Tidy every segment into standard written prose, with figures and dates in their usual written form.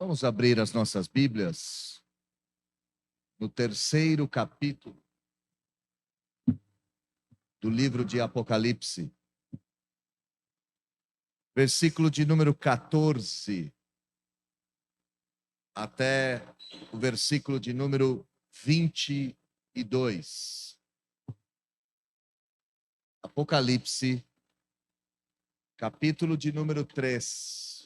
Vamos abrir as nossas Bíblias no terceiro capítulo do livro de Apocalipse, versículo de número 14 até o versículo de número 22. Apocalipse, capítulo de número 3,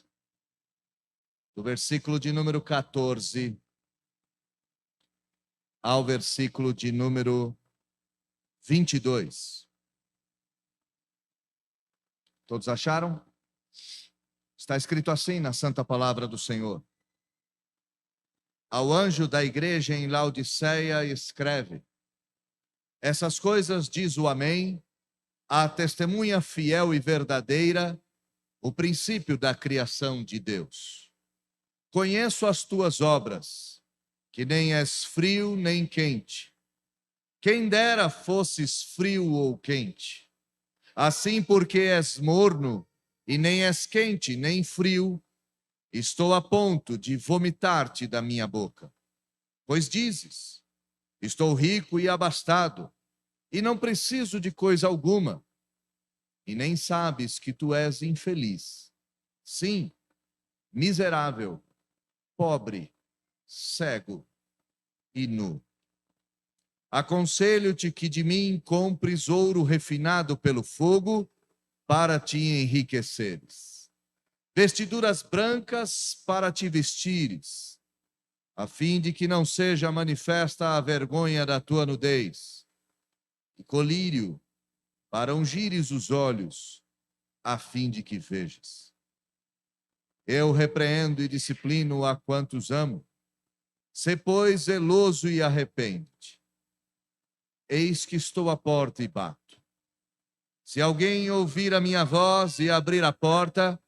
do versículo de número 14 ao versículo de número 22. Todos acharam? Está escrito assim na Santa Palavra do Senhor. Ao anjo da igreja em Laodiceia escreve: essas coisas diz o Amém, a testemunha fiel e verdadeira, o princípio da criação de Deus. Conheço as tuas obras, que nem és frio nem quente. Quem dera fosses frio ou quente. Assim, porque és morno e nem és quente nem frio, estou a ponto de vomitar-te da minha boca. Pois dizes: estou rico e abastado, e não preciso de coisa alguma. E nem sabes que tu és infeliz. Sim, miserável, pobre, cego e nu. Aconselho-te que de mim compres ouro refinado pelo fogo, para te enriqueceres. Vestiduras brancas para te vestires, a fim de que não seja manifesta a vergonha da tua nudez. E colírio para ungires os olhos, a fim de que vejas. Eu repreendo e disciplino a quantos amo. Sê, pois, zeloso e arrepende-te. Eis que estou à porta e bato. Se alguém ouvir a minha voz e abrir a porta,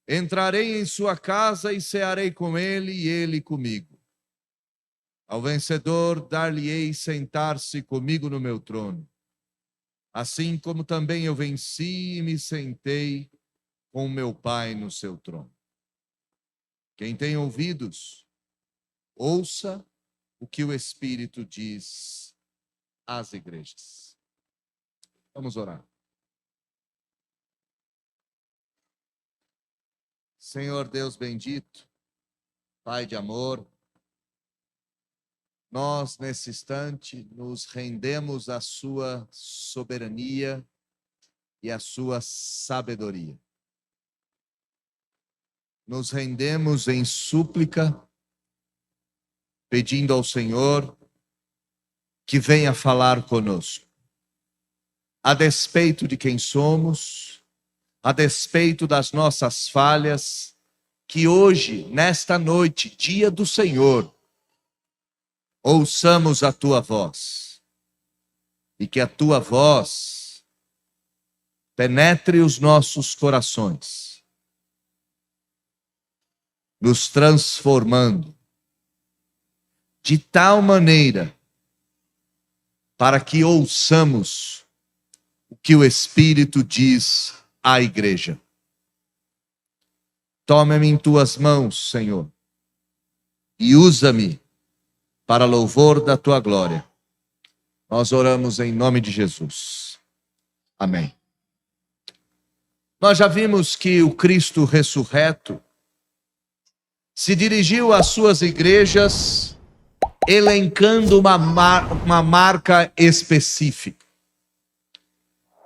entrarei em sua casa e cearei com ele e ele comigo. Ao vencedor dar-lhe-ei sentar-se comigo no meu trono, assim como também eu venci e me sentei com meu Pai no seu trono. Quem tem ouvidos, ouça o que o Espírito diz às igrejas. Vamos orar. Senhor Deus bendito, Pai de amor, nós nesse instante nos rendemos à sua soberania e à sua sabedoria. Nos rendemos em súplica, pedindo ao Senhor que venha falar conosco, a despeito de quem somos, a despeito das nossas falhas, que hoje, nesta noite, dia do Senhor, ouçamos a tua voz, e que a tua voz penetre os nossos corações, nos transformando de tal maneira para que ouçamos o que o Espírito diz à igreja. Toma-me em tuas mãos, Senhor, e usa-me para louvor da tua glória. Nós oramos em nome de Jesus. Amém. Nós já vimos que o Cristo ressurreto se dirigiu às suas igrejas elencando uma marca específica.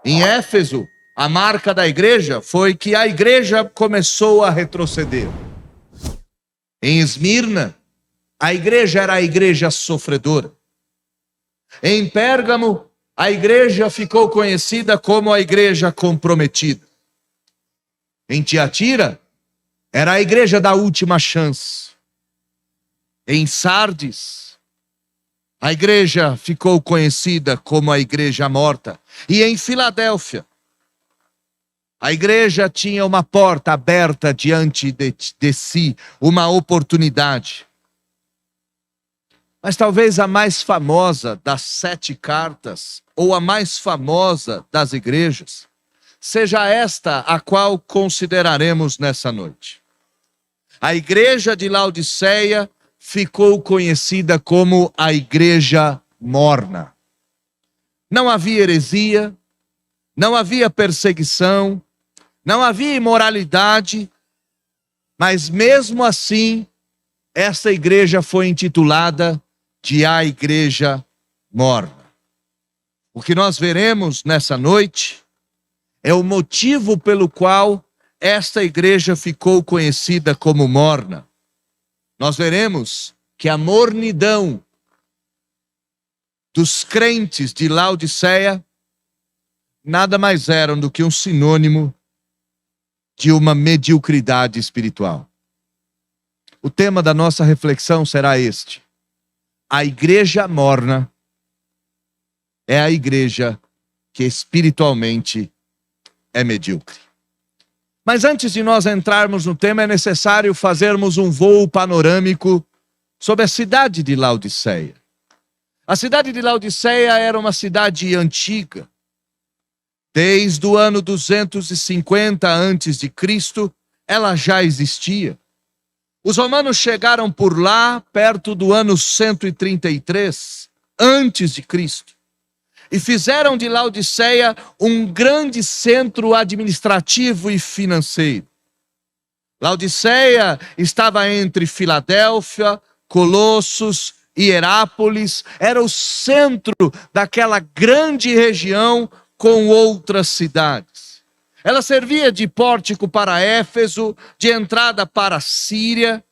Em Éfeso, a marca da igreja foi que a igreja começou a retroceder. Em Esmirna, a igreja era a igreja sofredora. Em Pérgamo, a igreja ficou conhecida como a igreja comprometida. Em Tiatira, era a igreja da última chance. Em Sardes, a igreja ficou conhecida como a igreja morta. E em Filadélfia, a igreja tinha uma porta aberta diante de si, uma oportunidade. Mas talvez a mais famosa das 7 cartas, ou a mais famosa das igrejas, seja esta a qual consideraremos nessa noite. A igreja de Laodiceia ficou conhecida como a igreja morna. Não havia heresia, não havia perseguição, não havia imoralidade, mas mesmo assim, essa igreja foi intitulada de a igreja morna. O que nós veremos nessa noite é o motivo pelo qual esta igreja ficou conhecida como morna. Nós veremos que a mornidão dos crentes de Laodiceia nada mais eram do que um sinônimo de uma mediocridade espiritual. O tema da nossa reflexão será este: a igreja morna é a igreja que espiritualmente é medíocre. Mas antes de nós entrarmos no tema, é necessário fazermos um voo panorâmico sobre a cidade de Laodiceia. A cidade de Laodiceia era uma cidade antiga. Desde o ano 250 a.C., ela já existia. Os romanos chegaram por lá perto do ano 133 a.C. e fizeram de Laodiceia um grande centro administrativo e financeiro. Laodiceia estava entre Filadélfia, Colossos e Herápolis, era o centro daquela grande região com outras cidades. Ela servia de pórtico para Éfeso, de entrada para a Síria.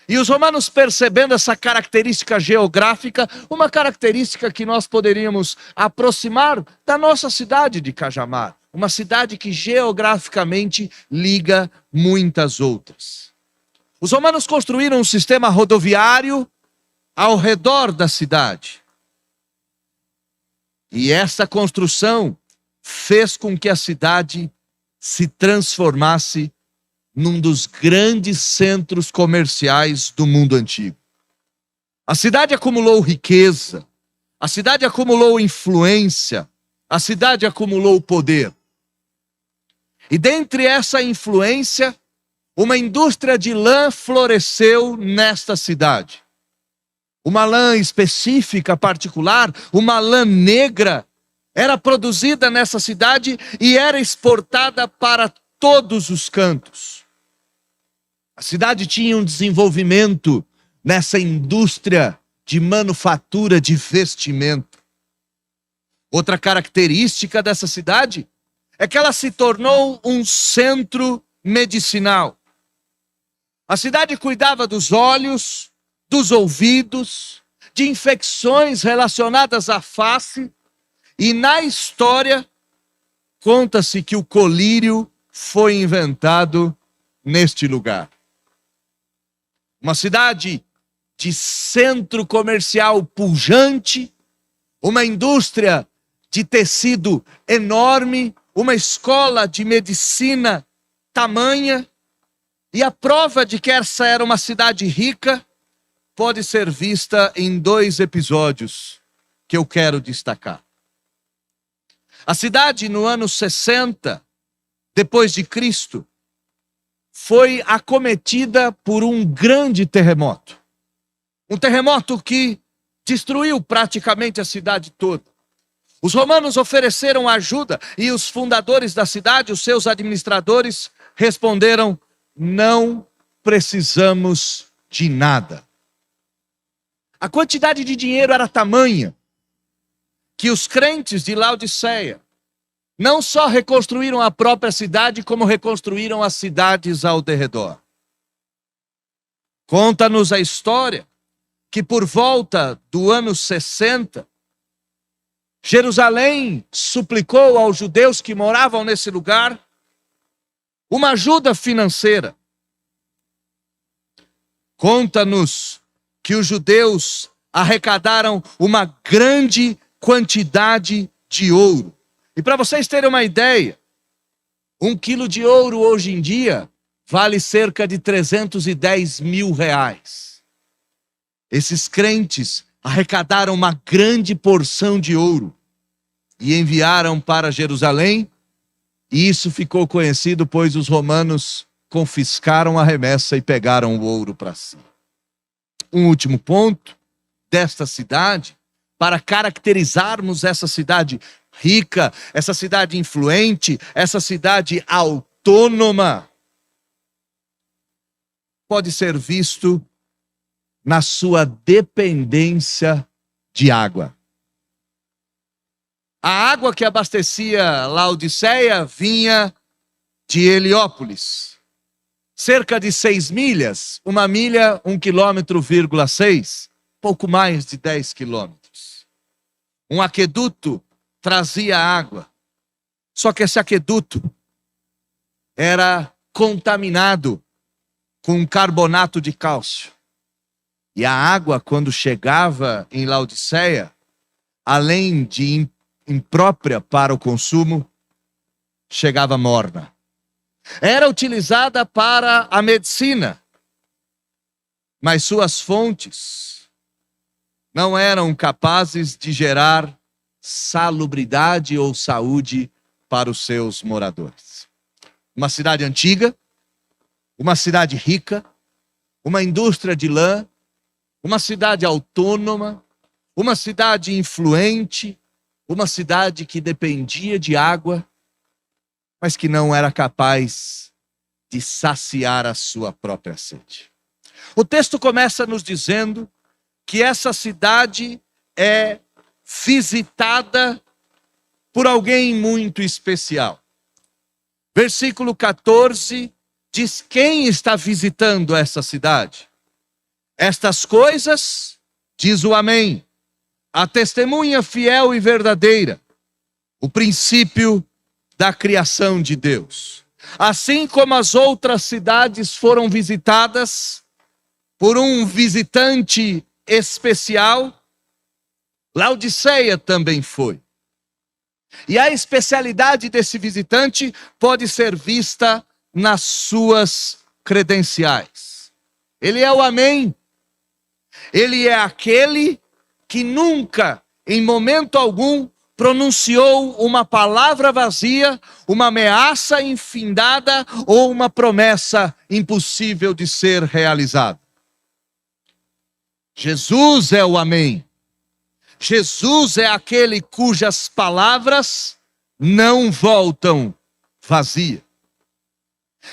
E os romanos, percebendo essa característica geográfica, uma característica que nós poderíamos aproximar da nossa cidade de Cajamar, uma cidade que geograficamente liga muitas outras. Os romanos construíram um sistema rodoviário ao redor da cidade. E essa construção fez com que a cidade se transformasse num dos grandes centros comerciais do mundo antigo. A cidade acumulou riqueza, a cidade acumulou influência, a cidade acumulou poder. E dentre essa influência, uma indústria de lã floresceu nesta cidade. Uma lã específica, particular, uma lã negra, era produzida nessa cidade e era exportada para todos os cantos. A cidade tinha um desenvolvimento nessa indústria de manufatura de vestimento. Outra característica dessa cidade é que ela se tornou um centro medicinal. A cidade cuidava dos olhos, dos ouvidos, de infecções relacionadas à face, e na história conta-se que o colírio foi inventado neste lugar. Uma cidade de centro comercial pujante, uma indústria de tecido enorme, uma escola de medicina tamanha, e a prova de que essa era uma cidade rica pode ser vista em 2 episódios que eu quero destacar. A cidade, no ano 60 depois de Cristo, foi acometida por um grande terremoto. Um terremoto que destruiu praticamente a cidade toda. Os romanos ofereceram ajuda e os fundadores da cidade, os seus administradores, responderam: não precisamos de nada. A quantidade de dinheiro era tamanha que os crentes de Laodiceia não só reconstruíram a própria cidade, como reconstruíram as cidades ao derredor. Conta-nos a história que por volta do ano 60, Jerusalém suplicou aos judeus que moravam nesse lugar uma ajuda financeira. Conta-nos que os judeus arrecadaram uma grande quantidade de ouro. E para vocês terem uma ideia, 1 quilo de ouro hoje em dia vale cerca de 310 mil reais. Esses crentes arrecadaram uma grande porção de ouro e enviaram para Jerusalém, e isso ficou conhecido, pois os romanos confiscaram a remessa e pegaram o ouro para si. Um último ponto desta cidade, para caracterizarmos essa cidade rica, essa cidade influente, essa cidade autônoma, pode ser visto na sua dependência de água. A água que abastecia Laodiceia vinha de Heliópolis. Cerca de 6 milhas, 1 milha, 1,6 quilômetro, pouco mais de 10 quilômetros. Um aqueduto trazia água. Só que esse aqueduto era contaminado com carbonato de cálcio. E a água, quando chegava em Laodiceia, além de imprópria para o consumo, chegava morna. Era utilizada para a medicina, mas suas fontes não eram capazes de gerar salubridade ou saúde para os seus moradores. Uma cidade antiga, uma cidade rica, uma indústria de lã, uma cidade autônoma, uma cidade influente, uma cidade que dependia de água, mas que não era capaz de saciar a sua própria sede. O texto começa nos dizendo que essa cidade é visitada por alguém muito especial. Versículo 14 diz quem está visitando essa cidade. Estas coisas, diz o Amém, a testemunha fiel e verdadeira, o princípio da criação de Deus. Assim como as outras cidades foram visitadas por um visitante especial, Laodiceia também foi. E a especialidade desse visitante pode ser vista nas suas credenciais. Ele é o Amém. Ele é aquele que nunca, em momento algum, pronunciou uma palavra vazia, uma ameaça infindada ou uma promessa impossível de ser realizada. Jesus é o Amém. Jesus é aquele cujas palavras não voltam vazias.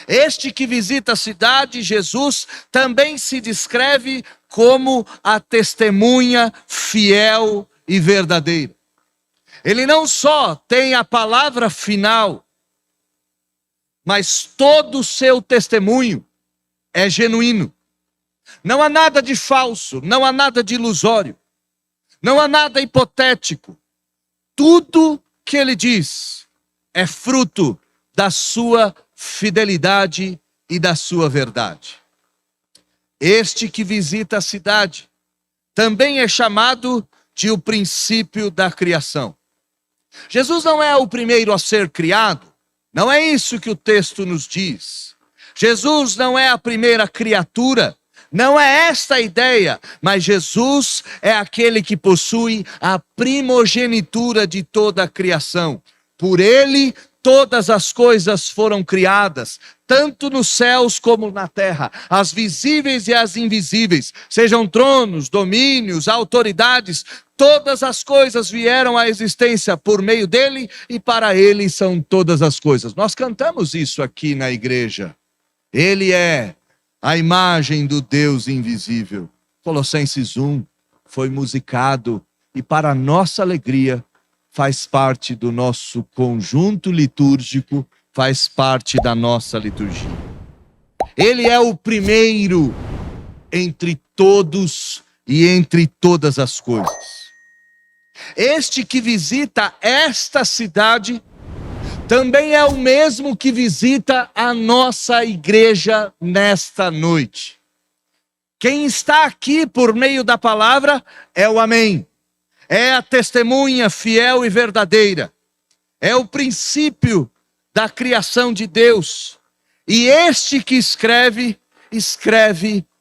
Este que visita a cidade, Jesus, também se descreve como a testemunha fiel e verdadeira. Ele não só tem a palavra final, mas todo o seu testemunho é genuíno. Não há nada de falso, não há nada de ilusório, não há nada hipotético. Tudo que ele diz é fruto da sua fidelidade e da sua verdade. Este que visita a cidade também é chamado de o princípio da criação. Jesus não é o primeiro a ser criado, não é isso que o texto nos diz. Jesus não é a primeira criatura, não é esta a ideia, mas Jesus é aquele que possui a primogenitura de toda a criação. Por ele, todas as coisas foram criadas, tanto nos céus como na terra, as visíveis e as invisíveis, sejam tronos, domínios, autoridades, todas as coisas vieram à existência por meio dele e para ele são todas as coisas. Nós cantamos isso aqui na igreja. Ele é a imagem do Deus invisível. Colossenses 1 foi musicado e para nossa alegria faz parte do nosso conjunto litúrgico, faz parte da nossa liturgia. Ele é o primeiro entre todos e entre todas as coisas. Este que visita esta cidade também é o mesmo que visita a nossa igreja nesta noite. Quem está aqui por meio da palavra é o Amém. É a testemunha fiel e verdadeira. É o princípio da criação de Deus. E este que escreve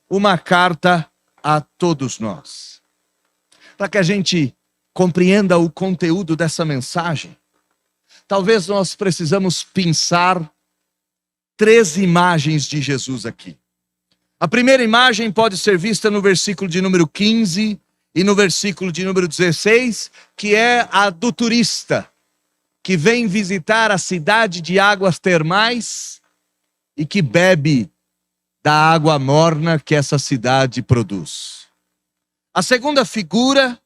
uma carta a todos nós. Para que a gente compreenda o conteúdo dessa mensagem, talvez nós precisamos pensar 3 imagens de Jesus aqui. A primeira imagem pode ser vista no versículo de número 15 e no versículo de número 16, que é a do turista, que vem visitar a cidade de águas termais e que bebe da água morna que essa cidade produz. A segunda figura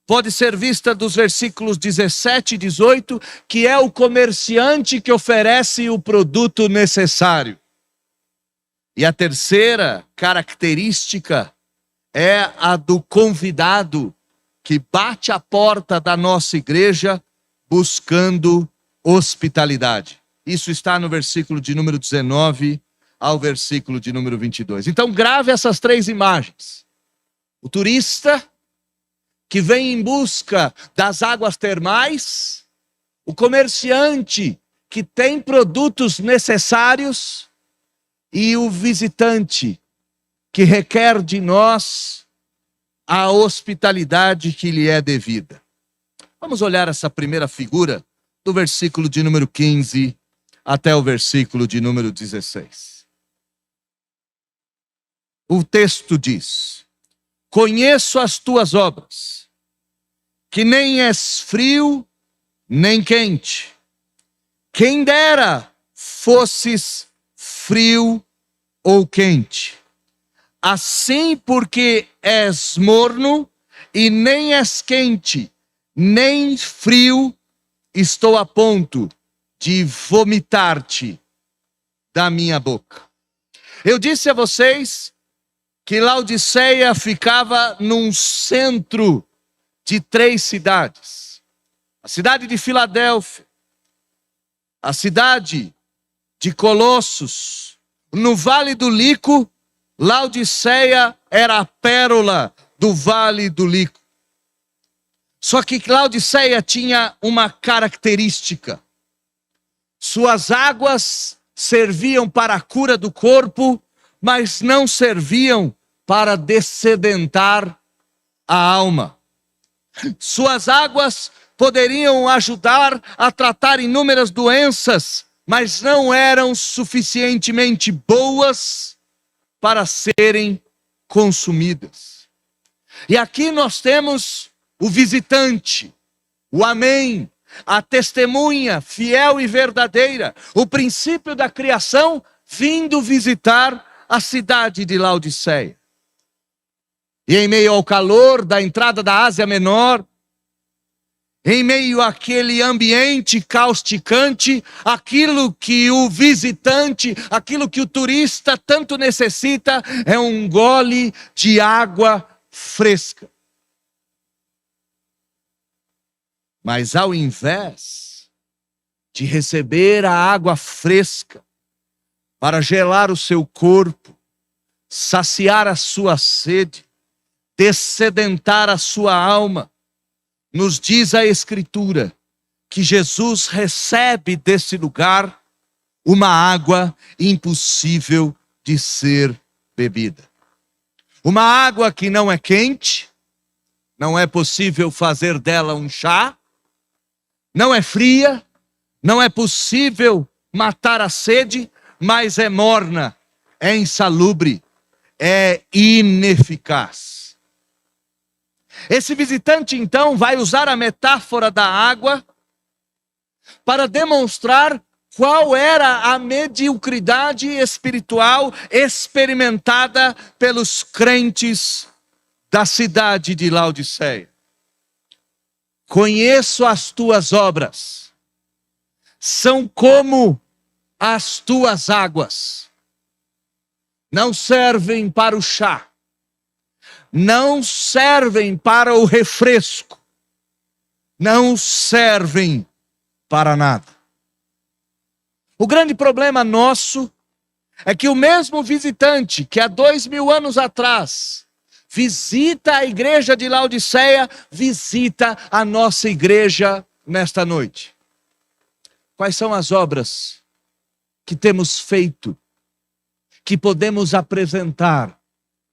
pode ser vista dos versículos 17 e 18, que é o comerciante que oferece o produto necessário. E a terceira característica é a do convidado que bate a porta da nossa igreja buscando hospitalidade. Isso está no versículo de número 19 ao versículo de número 22. Então grave essas 3 imagens. O turista que vem em busca das águas termais, o comerciante que tem produtos necessários e o visitante que requer de nós a hospitalidade que lhe é devida. Vamos olhar essa primeira figura do versículo de número 15 até o versículo de número 16. O texto diz: conheço as tuas obras, que nem és frio nem quente. Quem dera fosses frio ou quente. Assim, porque és morno e nem és quente, nem frio, estou a ponto de vomitar-te da minha boca. Eu disse a vocês que Laodiceia ficava num centro de 3 cidades. A cidade de Filadélfia, a cidade de Colossos, no Vale do Lico. Laodiceia era a pérola do Vale do Lico. Só que Laodiceia tinha uma característica. Suas águas serviam para a cura do corpo, mas não serviam para dessedentar a alma. Suas águas poderiam ajudar a tratar inúmeras doenças, mas não eram suficientemente boas para serem consumidas. E aqui nós temos o visitante, o amém, a testemunha fiel e verdadeira, o princípio da criação vindo visitar a cidade de Laodiceia. E em meio ao calor da entrada da Ásia Menor, em meio àquele ambiente causticante, aquilo que o visitante, aquilo que o turista tanto necessita é um gole de água fresca. Mas ao invés de receber a água fresca para gelar o seu corpo, saciar a sua sede, dessedentar a sua alma, nos diz a Escritura que Jesus recebe desse lugar uma água impossível de ser bebida. Uma água que não é quente, não é possível fazer dela um chá, não é fria, não é possível matar a sede, mas é morna, é insalubre, é ineficaz. Esse visitante, então, vai usar a metáfora da água para demonstrar qual era a mediocridade espiritual experimentada pelos crentes da cidade de Laodiceia. Conheço as tuas obras, são como as tuas águas, não servem para o chá, não servem para o refresco, não servem para nada. O grande problema nosso é que o mesmo visitante que há 2000 anos atrás visita a igreja de Laodiceia, visita a nossa igreja nesta noite. Quais são as obras que temos feito, que podemos apresentar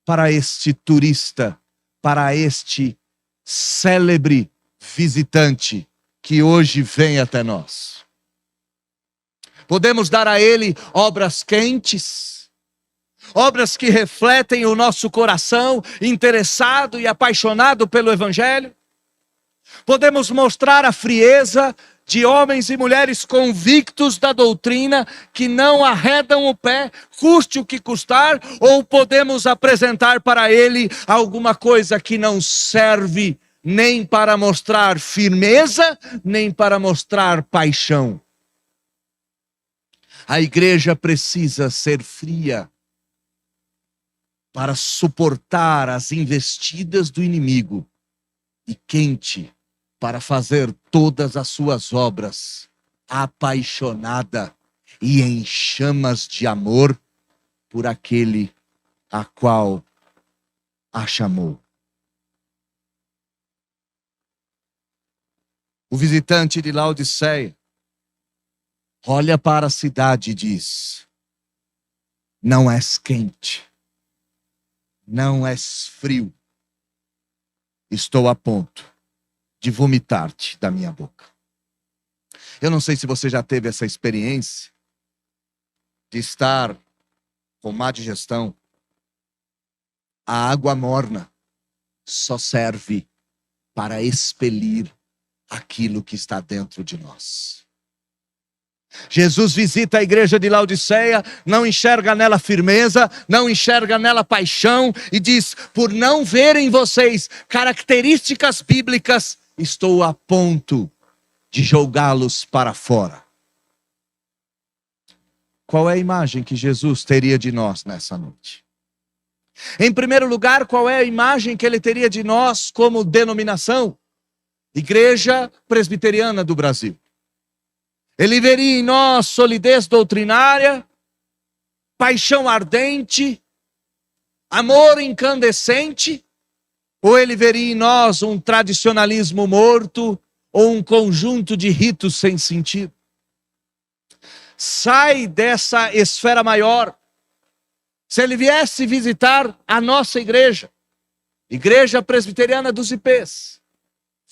para este turista, para este célebre visitante que hoje vem até nós? Podemos dar a Ele obras quentes, obras que refletem o nosso coração interessado e apaixonado pelo Evangelho. Podemos mostrar a frieza de homens e mulheres convictos da doutrina, que não arredam o pé, custe o que custar, ou podemos apresentar para Ele alguma coisa que não serve nem para mostrar firmeza, nem para mostrar paixão. A igreja precisa ser fria para suportar as investidas do inimigo e quente para fazer todas as suas obras, apaixonada e em chamas de amor por aquele a qual a chamou. O visitante de Laodiceia olha para a cidade e diz: não és quente, não és frio, estou a ponto de vomitar-te da minha boca. Eu não sei se você já teve essa experiência de estar com má digestão. A água morna só serve para expelir aquilo que está dentro de nós. Jesus visita a igreja de Laodiceia, não enxerga nela firmeza, não enxerga nela paixão e diz: por não verem vocês características bíblicas, estou a ponto de jogá-los para fora. Qual é a imagem que Jesus teria de nós nessa noite? Em primeiro lugar, qual é a imagem que ele teria de nós como denominação? Igreja Presbiteriana do Brasil. Ele veria em nós solidez doutrinária, paixão ardente, amor incandescente, ou ele veria em nós um tradicionalismo morto ou um conjunto de ritos sem sentido? Sai dessa esfera maior. Se ele viesse visitar a nossa igreja, Igreja Presbiteriana dos IPs,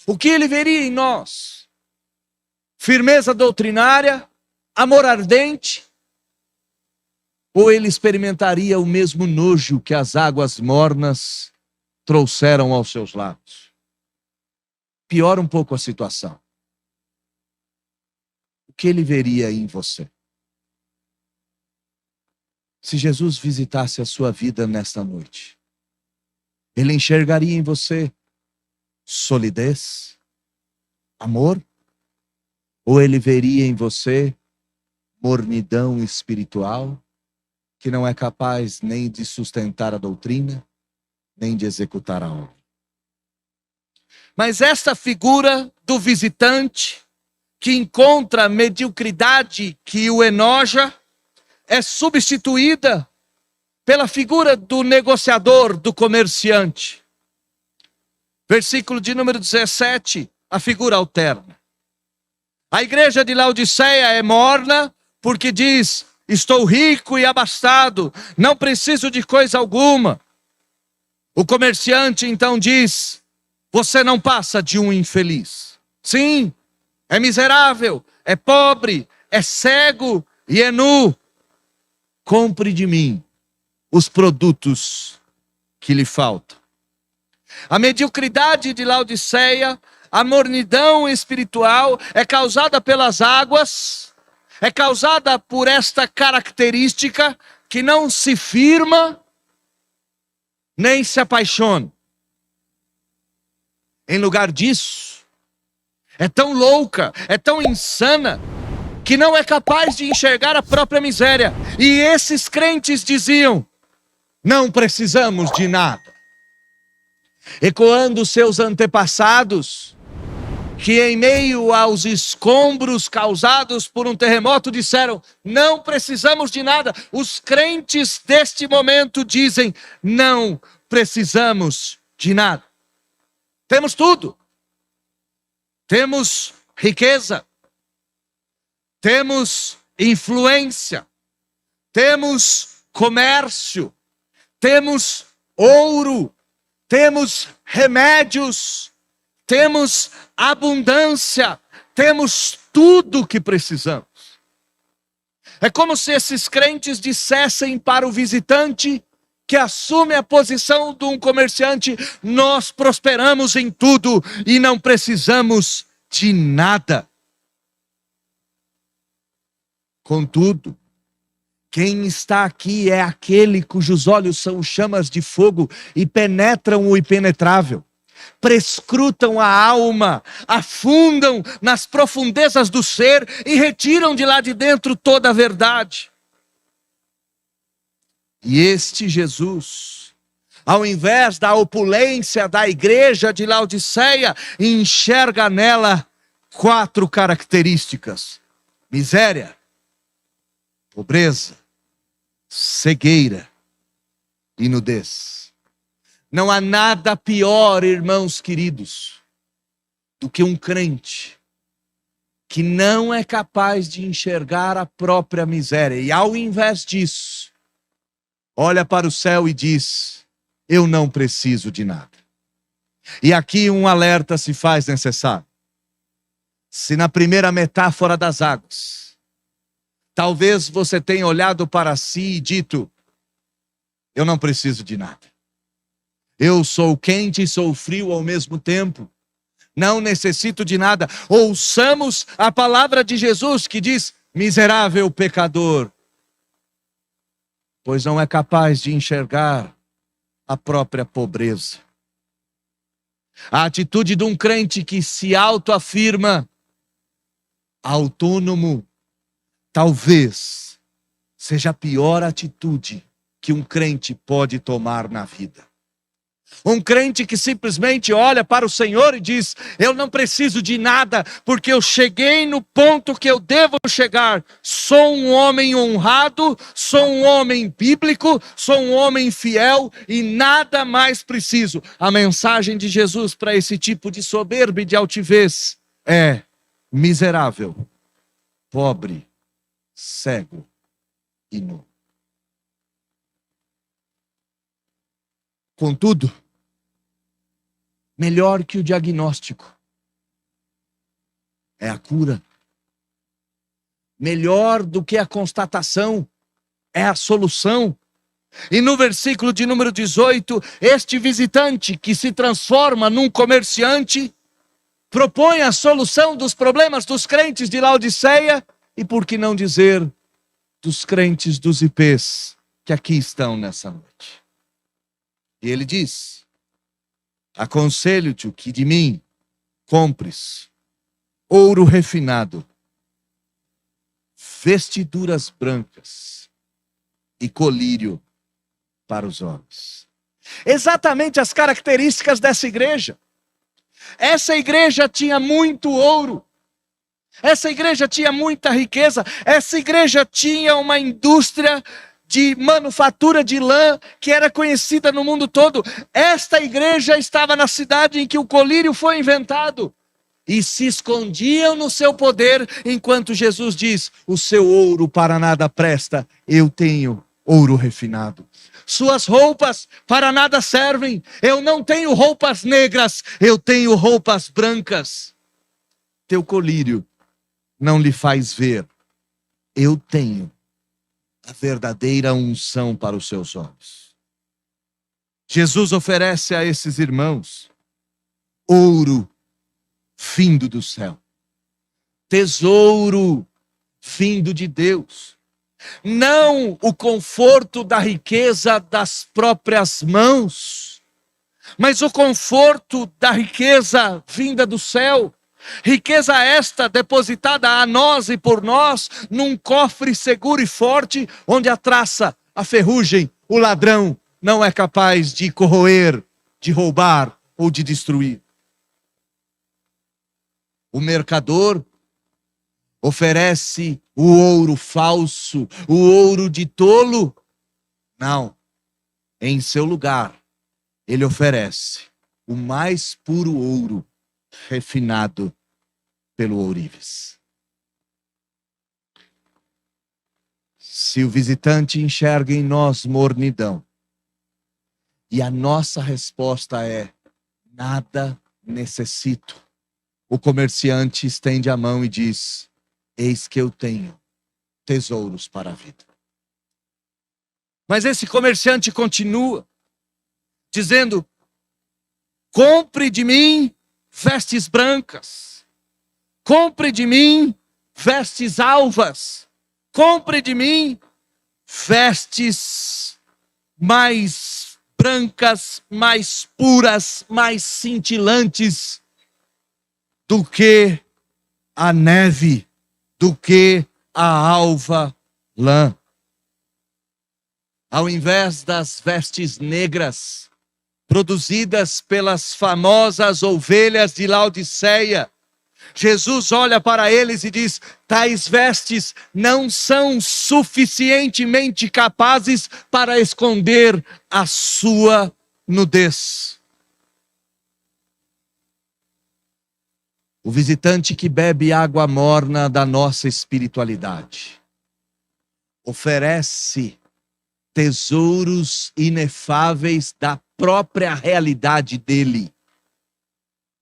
o que ele veria em nós? Firmeza doutrinária, amor ardente, ou ele experimentaria o mesmo nojo que as águas mornas trouxeram aos seus lados? Piora um pouco a situação. O que ele veria em você? Se Jesus visitasse a sua vida nesta noite, ele enxergaria em você solidez, amor? Ou ele veria em você mornidão espiritual, que não é capaz nem de sustentar a doutrina, nem de executar a obra? Mas essa figura do visitante, que encontra a mediocridade que o enoja, é substituída pela figura do negociador, do comerciante. Versículo de número 17, a figura alterna. A igreja de Laodiceia é morna porque diz: estou rico e abastado, não preciso de coisa alguma. O comerciante então diz: você não passa de um infeliz. Sim, é miserável, é pobre, é cego e é nu. Compre de mim os produtos que lhe faltam. A mediocridade de Laodiceia, a mornidão espiritual é causada pelas águas, é causada por esta característica que não se firma, nem se apaixona. Em lugar disso, é tão louca, é tão insana, que não é capaz de enxergar a própria miséria. E esses crentes diziam: não precisamos de nada. Ecoando seus antepassados, que em meio aos escombros causados por um terremoto disseram: não precisamos de nada. Os crentes deste momento dizem: não precisamos de nada. Temos tudo. Temos riqueza, temos influência, temos comércio, temos ouro, temos remédios, temos abundância, temos tudo o que precisamos. É como se esses crentes dissessem para o visitante que assume a posição de um comerciante: nós prosperamos em tudo e não precisamos de nada. Contudo, quem está aqui é aquele cujos olhos são chamas de fogo e penetram o impenetrável, prescrutam a alma, afundam nas profundezas do ser e retiram de lá de dentro toda a verdade. E este Jesus, ao invés da opulência da igreja de Laodiceia, enxerga nela 4 características: miséria, pobreza, cegueira e nudez. Não há nada pior, irmãos queridos, do que um crente que não é capaz de enxergar a própria miséria e, ao invés disso, olha para o céu e diz: eu não preciso de nada. E aqui um alerta se faz necessário. Se na primeira metáfora das águas, talvez você tenha olhado para si e dito: eu não preciso de nada. Eu sou quente e sou frio ao mesmo tempo. Não necessito de nada. Ouçamos a palavra de Jesus que diz: miserável pecador, pois não é capaz de enxergar a própria pobreza. A atitude de um crente que se autoafirma autônomo talvez seja a pior atitude que um crente pode tomar na vida. Um crente que simplesmente olha para o Senhor e diz: eu não preciso de nada, porque eu cheguei no ponto que eu devo chegar. Sou um homem honrado, sou um homem bíblico, sou um homem fiel e nada mais preciso. A mensagem de Jesus para esse tipo de soberba e de altivez é: miserável, pobre, cego e nu. Contudo, melhor que o diagnóstico é a cura. Melhor do que a constatação é a solução. E no versículo de número 18, este visitante que se transforma num comerciante propõe a solução dos problemas dos crentes de Laodiceia e, por que não dizer, dos crentes dos IPs que aqui estão nessa noite. E ele diz: aconselho-te que de mim compres ouro refinado, vestiduras brancas e colírio para os olhos. Exatamente as características dessa igreja. Essa igreja tinha muito ouro. Essa igreja tinha muita riqueza. Essa igreja tinha uma indústria de manufatura de lã que era conhecida no mundo todo. Esta igreja estava na cidade em que o colírio foi inventado. E se escondiam no seu poder, enquanto Jesus diz: o seu ouro para nada presta, eu tenho ouro refinado. Suas roupas para nada servem, eu não tenho roupas negras, eu tenho roupas brancas. Teu colírio não lhe faz ver, eu tenho a verdadeira unção para os seus olhos. Jesus oferece a esses irmãos ouro vindo do céu, tesouro vindo de Deus, não o conforto da riqueza das próprias mãos, mas o conforto da riqueza vinda do céu. Riqueza esta depositada a nós e por nós num cofre seguro e forte, onde a traça, a ferrugem, o ladrão não é capaz de corroer, de roubar ou de destruir. O mercador oferece o ouro falso, o ouro de tolo. Não. Em seu lugar, ele oferece o mais puro ouro, refinado pelo ourives. Se o visitante enxerga em nós mornidão, e a nossa resposta é: nada necessito, o comerciante estende a mão e diz: eis que eu tenho tesouros para a vida. Mas esse comerciante continua dizendo: compre de mim vestes brancas, compre de mim vestes alvas, compre de mim vestes mais brancas, mais puras, mais cintilantes do que a neve, do que a alva lã. Ao invés das vestes negras produzidas pelas famosas ovelhas de Laodiceia, Jesus olha para eles e diz: tais vestes não são suficientemente capazes para esconder a sua nudez. O visitante que bebe água morna da nossa espiritualidade oferece tesouros inefáveis da própria realidade dele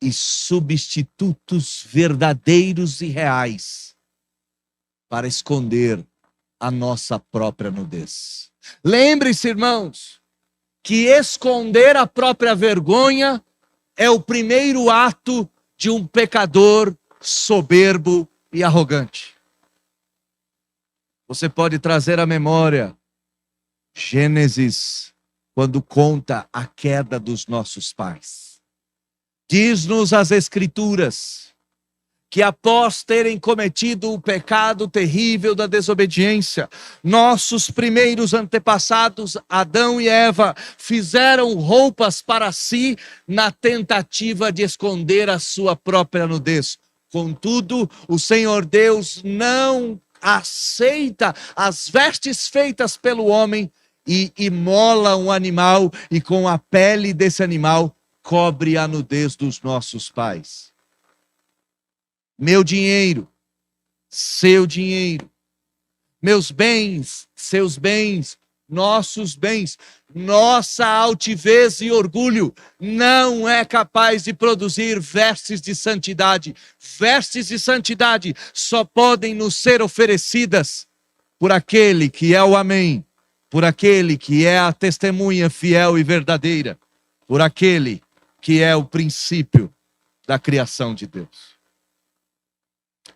e substitutos verdadeiros e reais para esconder a nossa própria nudez. Lembre-se, irmãos, que esconder a própria vergonha é o primeiro ato de um pecador soberbo e arrogante. Você pode trazer à memória Gênesis, quando conta a queda dos nossos pais. Diz-nos as Escrituras que após terem cometido o pecado terrível da desobediência, nossos primeiros antepassados, Adão e Eva, fizeram roupas para si na tentativa de esconder a sua própria nudez. Contudo, o Senhor Deus não aceita as vestes feitas pelo homem e imola um animal e com a pele desse animal cobre a nudez dos nossos pais. Meu dinheiro, seu dinheiro, meus bens, seus bens, nossos bens, nossa altivez e orgulho não é capaz de produzir vestes de santidade. Vestes de santidade só podem nos ser oferecidas por aquele que é o Amém, por aquele que é a testemunha fiel e verdadeira, por aquele que é o princípio da criação de Deus.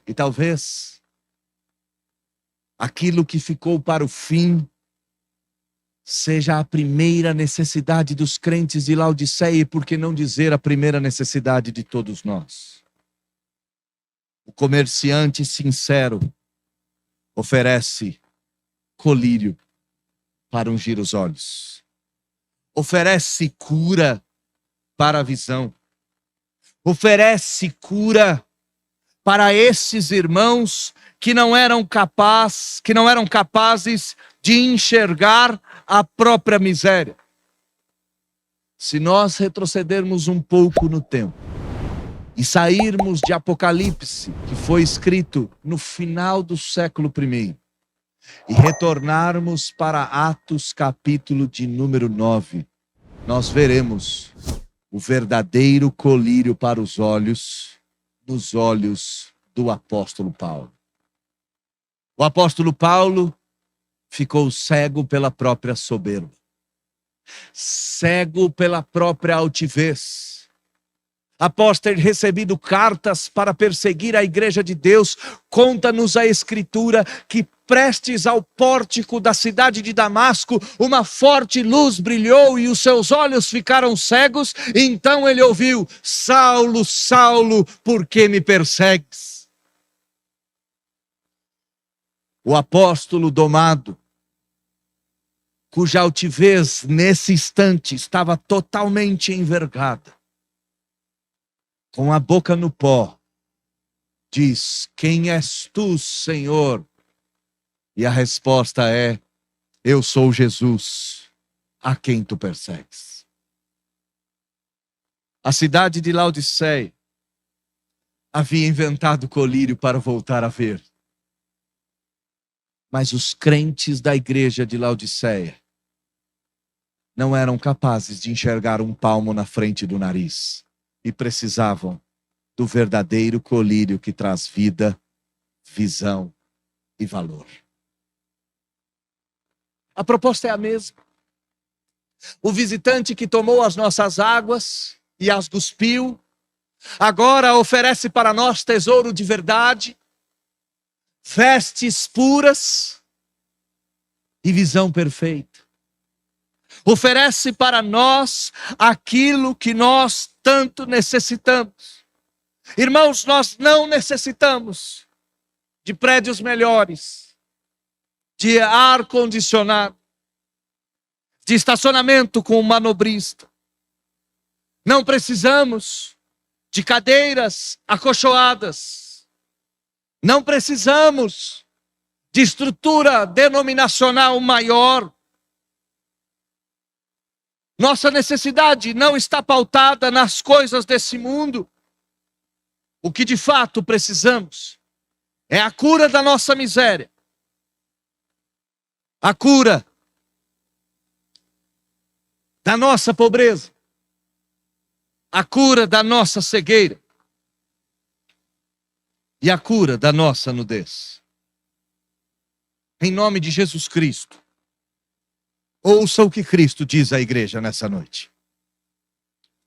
E talvez aquilo que ficou para o fim seja a primeira necessidade dos crentes de Laodiceia, e por que não dizer a primeira necessidade de todos nós? O comerciante sincero oferece colírio para ungir os olhos, oferece cura para a visão, oferece cura para esses irmãos que não eram capazes de enxergar a própria miséria. Se nós retrocedermos um pouco no tempo e sairmos de Apocalipse, que foi escrito no final do século I, e retornarmos para Atos capítulo de número 9, nós veremos o verdadeiro colírio para os olhos, nos olhos do apóstolo Paulo. O apóstolo Paulo ficou cego pela própria soberba, cego pela própria altivez. Após ter recebido cartas para perseguir a igreja de Deus, conta-nos a Escritura que prestes ao pórtico da cidade de Damasco, uma forte luz brilhou e os seus olhos ficaram cegos. Então ele ouviu: Saulo, Saulo, por que me persegues? O apóstolo domado, cuja altivez nesse instante estava totalmente envergada, com a boca no pó, diz: quem és tu, Senhor? E a resposta é: eu sou Jesus, a quem tu persegues. A cidade de Laodiceia havia inventado colírio para voltar a ver. Mas os crentes da igreja de Laodiceia não eram capazes de enxergar um palmo na frente do nariz e precisavam do verdadeiro colírio que traz vida, visão e valor. A proposta é a mesma. O visitante que tomou as nossas águas e as cuspiu, agora oferece para nós tesouro de verdade, vestes puras e visão perfeita. Oferece para nós aquilo que nós tanto necessitamos. Irmãos, nós não necessitamos de prédios melhores, de ar-condicionado, de estacionamento com manobrista. Não precisamos de cadeiras acolchoadas. Não precisamos de estrutura denominacional maior. Nossa necessidade não está pautada nas coisas desse mundo. O que de fato precisamos é a cura da nossa miséria, a cura da nossa pobreza, a cura da nossa cegueira e a cura da nossa nudez. Em nome de Jesus Cristo, ouça o que Cristo diz à igreja nessa noite.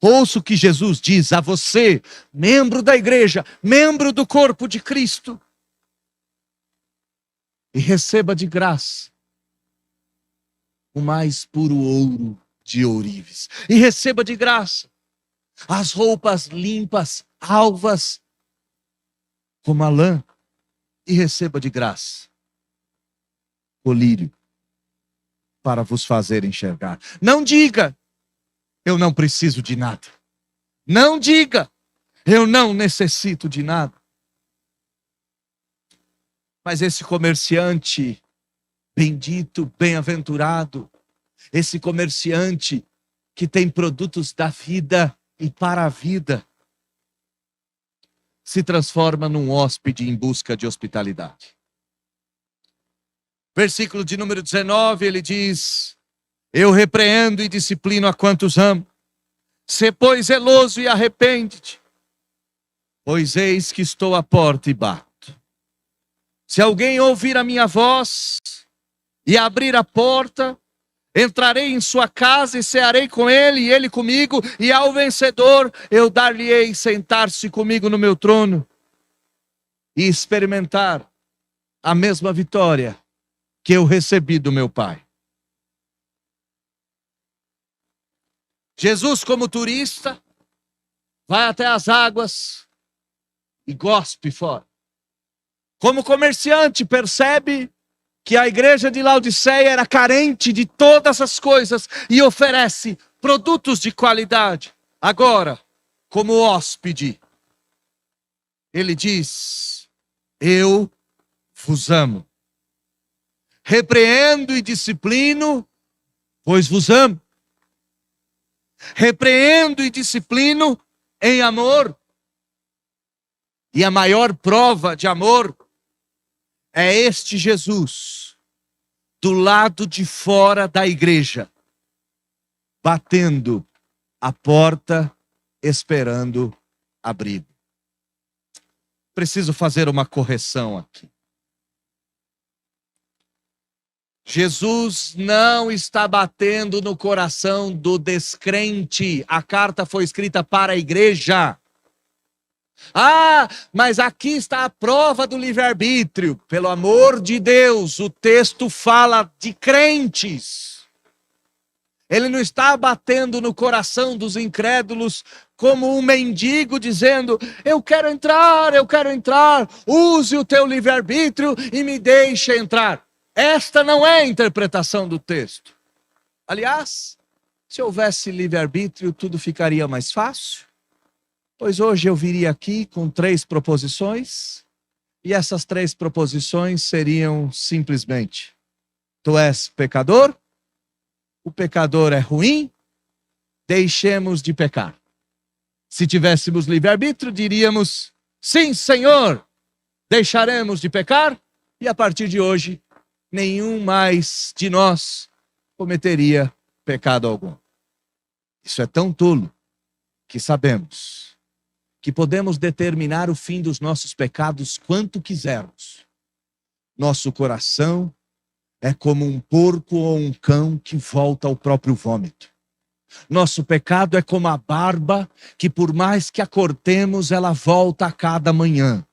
Ouça o que Jesus diz a você, membro da igreja, membro do corpo de Cristo. E receba de graça o mais puro ouro de ourives. E receba de graça as roupas limpas, alvas, como a lã. E receba de graça o lírio para vos fazer enxergar. Não diga, eu não preciso de nada. Não diga, eu não necessito de nada. Mas esse comerciante bendito, bem-aventurado, esse comerciante que tem produtos da vida e para a vida, se transforma num hóspede em busca de hospitalidade. Versículo de número 19, ele diz: eu repreendo e disciplino a quantos amo. Sê, pois, zeloso e arrepende-te, pois eis que estou à porta e bato. Se alguém ouvir a minha voz e abrir a porta, entrarei em sua casa e cearei com ele e ele comigo, e ao vencedor eu dar-lhe-ei sentar-se comigo no meu trono e experimentar a mesma vitória que eu recebi do meu Pai. Jesus, como turista, vai até as águas e gospe fora. Como comerciante, percebe que a igreja de Laodiceia era carente de todas as coisas e oferece produtos de qualidade. Agora, como hóspede, ele diz: eu vos amo. Repreendo e disciplino, pois vos amo. Repreendo e disciplino em amor. E a maior prova de amor é este Jesus, do lado de fora da igreja, batendo a porta, esperando abrigo. Preciso fazer uma correção aqui. Jesus não está batendo no coração do descrente. A carta foi escrita para a igreja. Ah, mas aqui está a prova do livre-arbítrio. Pelo amor de Deus, o texto fala de crentes. Ele não está batendo no coração dos incrédulos como um mendigo dizendo: eu quero entrar, use o teu livre-arbítrio e me deixe entrar. Esta não é a interpretação do texto. Aliás, se houvesse livre-arbítrio, tudo ficaria mais fácil. Pois hoje eu viria aqui com 3 proposições, e essas 3 proposições seriam simplesmente: tu és pecador, o pecador é ruim, deixemos de pecar. Se tivéssemos livre-arbítrio, diríamos: sim, Senhor, deixaremos de pecar, e a partir de hoje, nenhum mais de nós cometeria pecado algum. Isso é tão tolo que sabemos que podemos determinar o fim dos nossos pecados quanto quisermos. Nosso coração é como um porco ou um cão que volta ao próprio vômito. Nosso pecado é como a barba que, por mais que a cortemos, ela volta a cada manhã.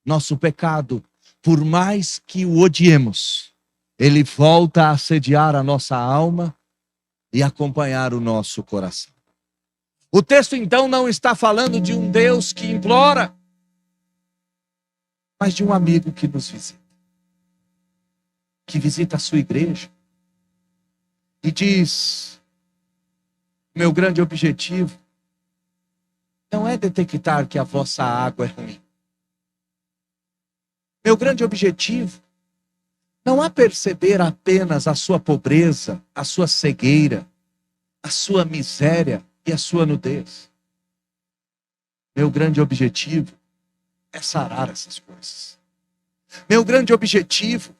Nosso pecado, por mais que o odiemos, ele volta a assediar a nossa alma e acompanhar o nosso coração. O texto então não está falando de um Deus que implora, mas de um amigo que nos visita, que visita a sua igreja e diz: meu grande objetivo não é detectar que a vossa água é ruim. Meu grande objetivo não é perceber apenas a sua pobreza, a sua cegueira, a sua miséria e a sua nudez. Meu grande objetivo é sarar essas coisas. Meu grande objetivo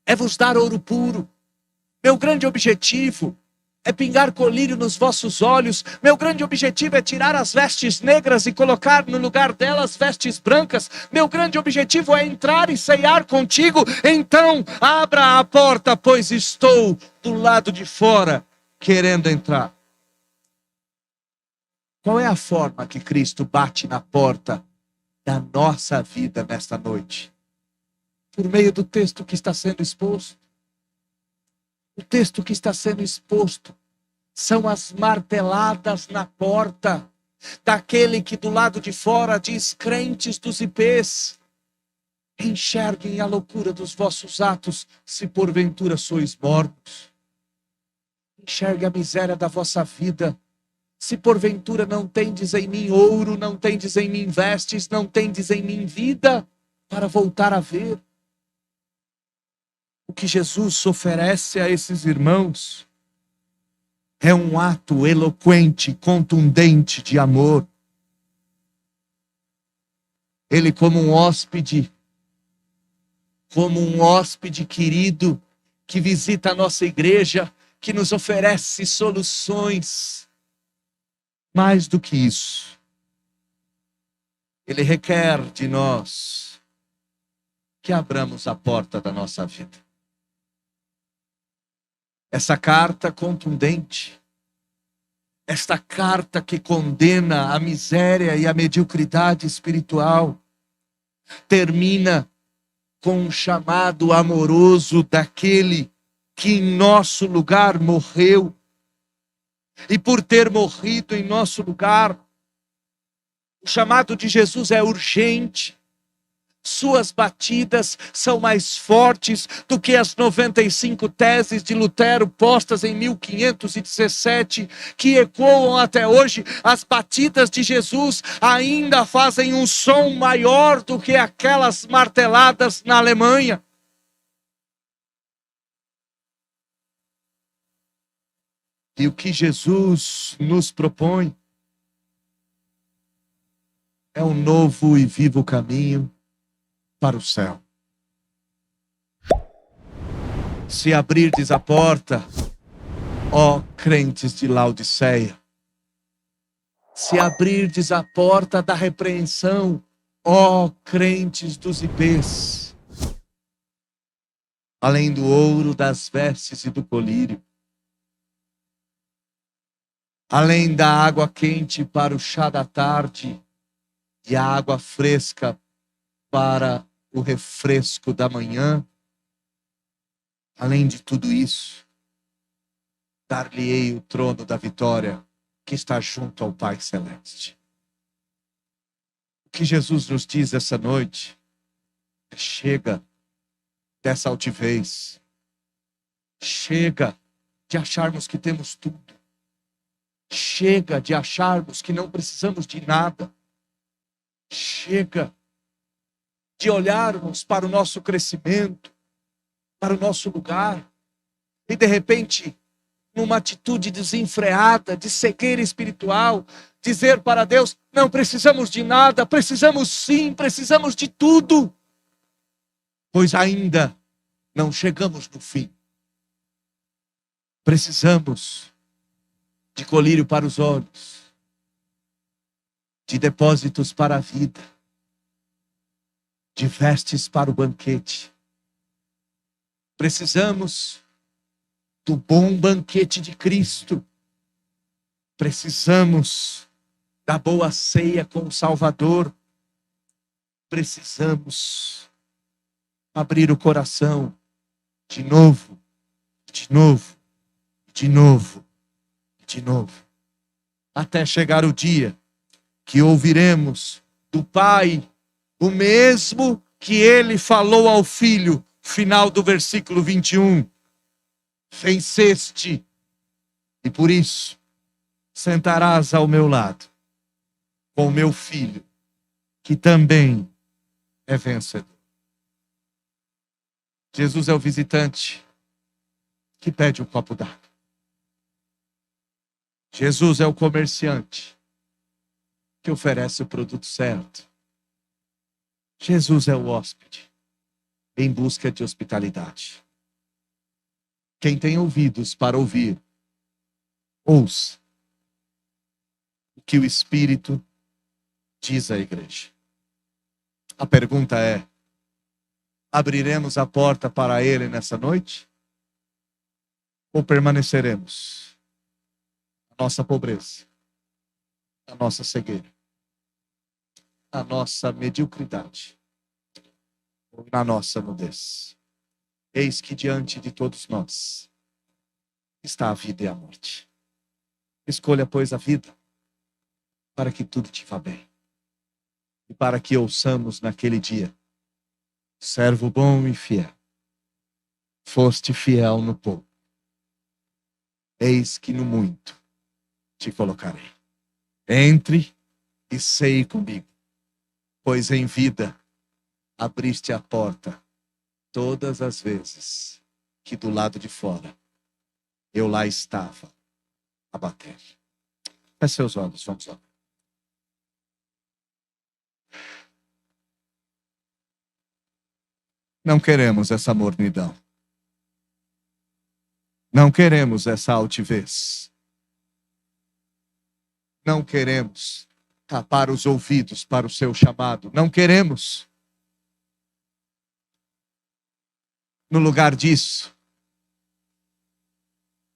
é vos dar ouro puro. Meu grande objetivo é pingar colírio nos vossos olhos. Meu grande objetivo é tirar as vestes negras e colocar no lugar delas vestes brancas. Meu grande objetivo é entrar e ceiar contigo. Então, abra a porta, pois estou do lado de fora, querendo entrar. Qual é a forma que Cristo bate na porta da nossa vida nesta noite? Por meio do texto que está sendo exposto. O texto que está sendo exposto são as marteladas na porta daquele que do lado de fora diz: crentes dos IPs, enxerguem a loucura dos vossos atos, se porventura sois mortos. Enxergue a miséria da vossa vida, se porventura não tendes em mim ouro, não tendes em mim vestes, não tendes em mim vida para voltar a ver. O que Jesus oferece a esses irmãos é um ato eloquente, contundente de amor. Ele, como um hóspede querido, que visita a nossa igreja, que nos oferece soluções. Mais do que isso, ele requer de nós que abramos a porta da nossa vida. Essa carta contundente, esta carta que condena a miséria e a mediocridade espiritual, termina com um chamado amoroso daquele que em nosso lugar morreu. E por ter morrido em nosso lugar, o chamado de Jesus é urgente. Suas batidas são mais fortes do que as 95 teses de Lutero postas em 1517, que ecoam até hoje. As batidas de Jesus ainda fazem um som maior do que aquelas marteladas na Alemanha. E o que Jesus nos propõe é um novo e vivo caminho para o céu. Se abrirdes a porta, ó crentes de Laodiceia, se abrirdes a porta da repreensão, ó crentes dos IPs, além do ouro, das vestes e do colírio, além da água quente para o chá da tarde e a água fresca para o refresco da manhã, além de tudo isso, dar-lhe-ei o trono da vitória que está junto ao Pai Celeste. O que Jesus nos diz essa noite é: chega dessa altivez, chega de acharmos que temos tudo, chega de acharmos que não precisamos de nada, chega de olharmos para o nosso crescimento, para o nosso lugar, e de repente, numa atitude desenfreada, de cegueira espiritual, dizer para Deus: não precisamos de nada, precisamos sim, precisamos de tudo, pois ainda não chegamos no fim. Precisamos de colírio para os olhos, de depósitos para a vida, de vestes para o banquete, Precisamos do bom banquete de Cristo. Precisamos da boa ceia com o Salvador. Precisamos abrir o coração de novo, de novo, de novo, de novo. Até chegar o dia que ouviremos do Pai o mesmo que ele falou ao Filho, final do versículo 21. Venceste, e por isso sentarás ao meu lado com o meu Filho, que também é vencedor. Jesus é o visitante que pede um copo d'água. Jesus é o comerciante que oferece o produto certo. Jesus é o hóspede em busca de hospitalidade. Quem tem ouvidos para ouvir, ouça o que o Espírito diz à igreja. A pergunta é: abriremos a porta para Ele nessa noite? Ou permaneceremos na nossa pobreza, na nossa cegueira, na nossa mediocridade, ou na nossa nudez? Eis que diante de todos nós está a vida e a morte. Escolha, pois, a vida, para que tudo te vá bem. E para que ouçamos naquele dia: servo bom e fiel, foste fiel no pouco, eis que no muito te colocarei. Entre e ceie comigo, pois em vida abriste a porta todas as vezes que do lado de fora eu lá estava a bater. Feche seus olhos, vamos lá. Não queremos essa mornidão. Não queremos essa altivez. Não queremos tapar os ouvidos para o seu chamado. Não queremos. No lugar disso,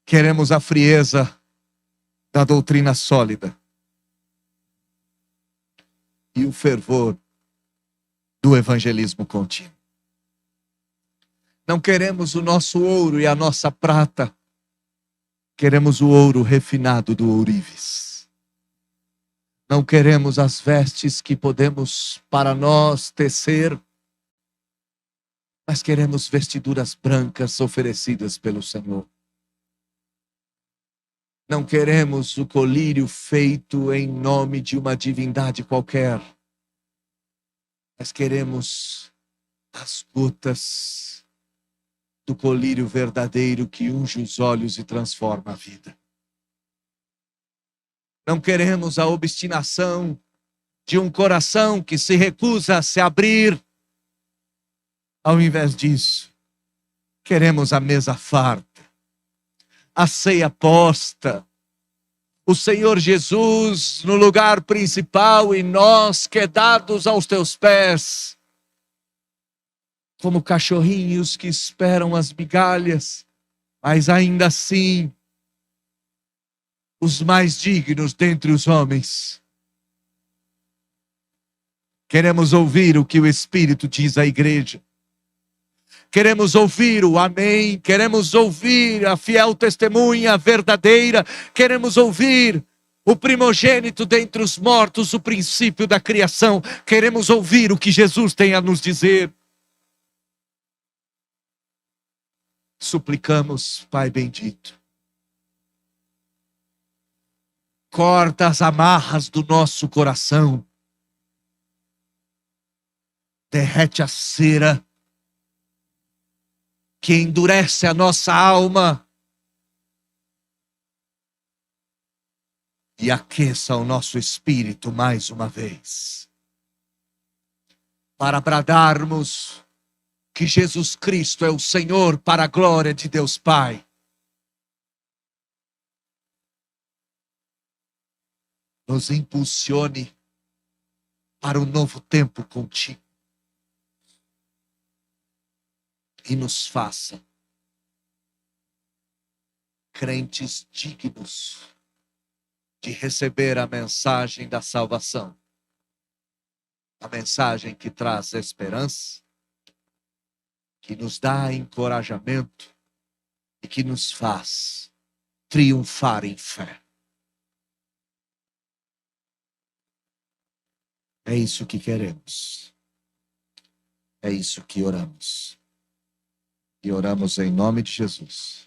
queremos a frieza da doutrina sólida e o fervor do evangelismo contínuo. Não queremos o nosso ouro e a nossa prata. Queremos o ouro refinado do ourives. Não queremos as vestes que podemos para nós tecer, mas queremos vestiduras brancas oferecidas pelo Senhor. Não queremos o colírio feito em nome de uma divindade qualquer, mas queremos as gotas do colírio verdadeiro que unge os olhos e transforma a vida. Não queremos a obstinação de um coração que se recusa a se abrir. Ao invés disso, queremos a mesa farta, a ceia posta, o Senhor Jesus no lugar principal e nós quedados aos teus pés, como cachorrinhos que esperam as migalhas, mas ainda assim, os mais dignos dentre os homens. Queremos ouvir o que o Espírito diz à igreja. Queremos ouvir o amém, queremos ouvir a fiel testemunha verdadeira, queremos ouvir o primogênito dentre os mortos, o princípio da criação. Queremos ouvir o que Jesus tem a nos dizer. Suplicamos, Pai bendito, corta as amarras do nosso coração, derrete a cera que endurece a nossa alma e aqueça o nosso espírito mais uma vez, para bradarmos que Jesus Cristo é o Senhor para a glória de Deus Pai. Nos impulsione para um novo tempo contigo. E nos faça crentes dignos de receber a mensagem da salvação, a mensagem que traz esperança, que nos dá encorajamento e que nos faz triunfar em fé. É isso que queremos. É isso que oramos. E oramos em nome de Jesus.